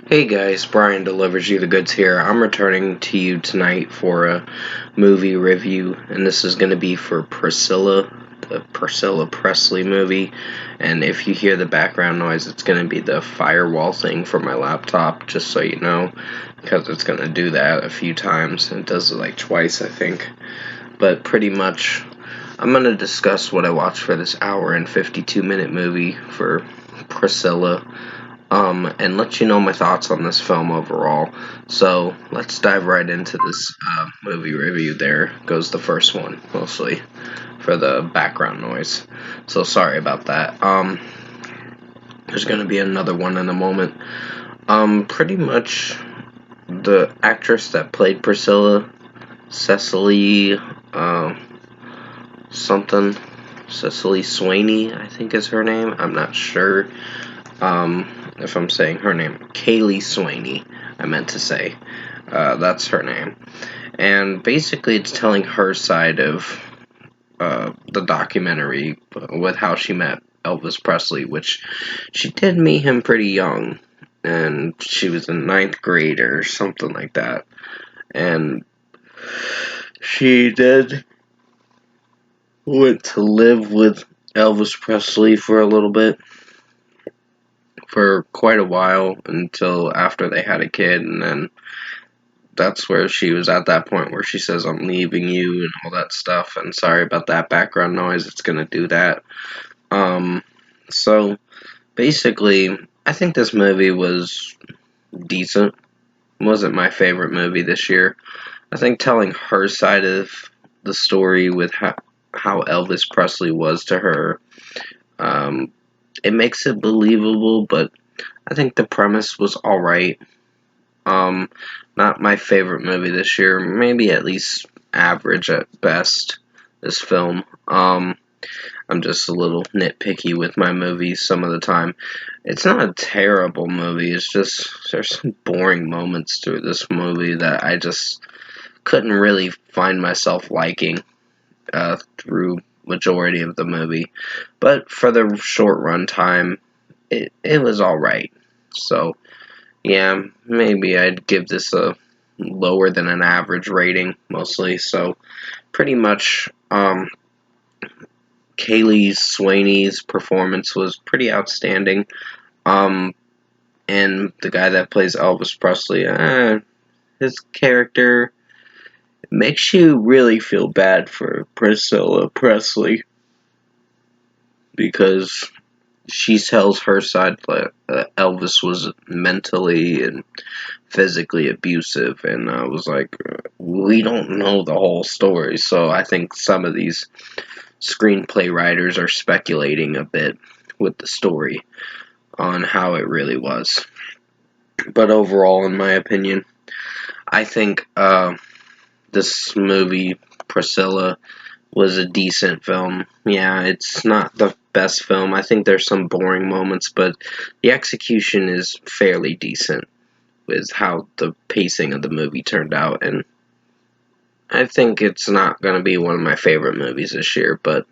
Hey guys, Brian delivers you the goods here. I'm returning to you tonight for a movie review, and this is going to be for Priscilla, the Priscilla Presley movie. And if you hear the background noise, it's going to be the firewall thing for my laptop, just so you know, because it's going to do that a few times. It does it like twice, I think. But pretty much, I'm going to discuss what I watched for this hour and 52-minute movie for Priscilla. And let you know my thoughts on this film overall. So let's dive right into this movie review. There goes the first one, mostly for the background noise. So sorry about that. There's gonna be another one in a moment. Pretty much the actress that played Priscilla, Cecily, something, Cecily Swaney, I think is her name. I'm not sure. If I'm saying her name, Kaylee Swaney, I meant to say. That's her name. And basically, it's telling her side of the documentary with how she met Elvis Presley, which she did meet him pretty young, and she was in ninth grade or something like that. And she did went to live with Elvis Presley for a little bit. For quite a while until after they had a kid, and then that's where she was at that point where she says, "I'm leaving you," and all that stuff. And sorry about that background noise, it's gonna do that. So basically, I think this movie was decent. It wasn't my favorite movie this year. I think telling her side of the story with how Elvis Presley was to her, it makes it believable, but I think the premise was alright. Not my favorite movie this year. Maybe at least average at best. This film. I'm just a little nitpicky with my movies some of the time. It's not a terrible movie. It's just there's some boring moments through this movie that I just couldn't really find myself liking through majority of the movie. But for the short run time, it was all right. So yeah, maybe I'd give this a lower than an average rating, mostly. So, pretty much, Kaylee Swaney's performance was pretty outstanding. Um, and the guy that plays Elvis Presley, his character makes you really feel bad for Priscilla Presley because she tells her side that Elvis was mentally and physically abusive, and I was like, we don't know the whole story, so I think some of these screenplay writers are speculating a bit with the story on how it really was. But overall, in my opinion, I think this movie, Priscilla, was a decent film. Yeah, it's not the best film. I think there's some boring moments, but the execution is fairly decent with how the pacing of the movie turned out, and I think it's not going to be one of my favorite movies this year, but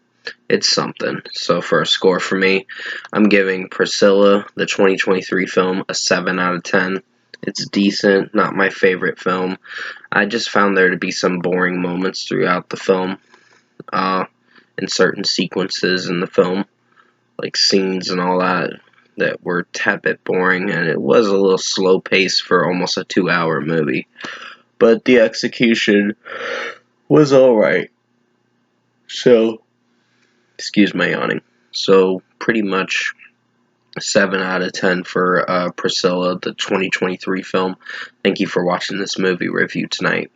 it's something. So for a score for me, I'm giving Priscilla, the 2023 film, a 7 out of 10. It's decent, not my favorite film. I just found there to be some boring moments throughout the film, in certain sequences in the film, like scenes and all that were a tad bit boring, and it was a little slow pace for almost a 2-hour movie. But the execution was alright. So, excuse my yawning. So, pretty much 7 out of 10 for Priscilla, the 2023 film. Thank you for watching this movie review tonight.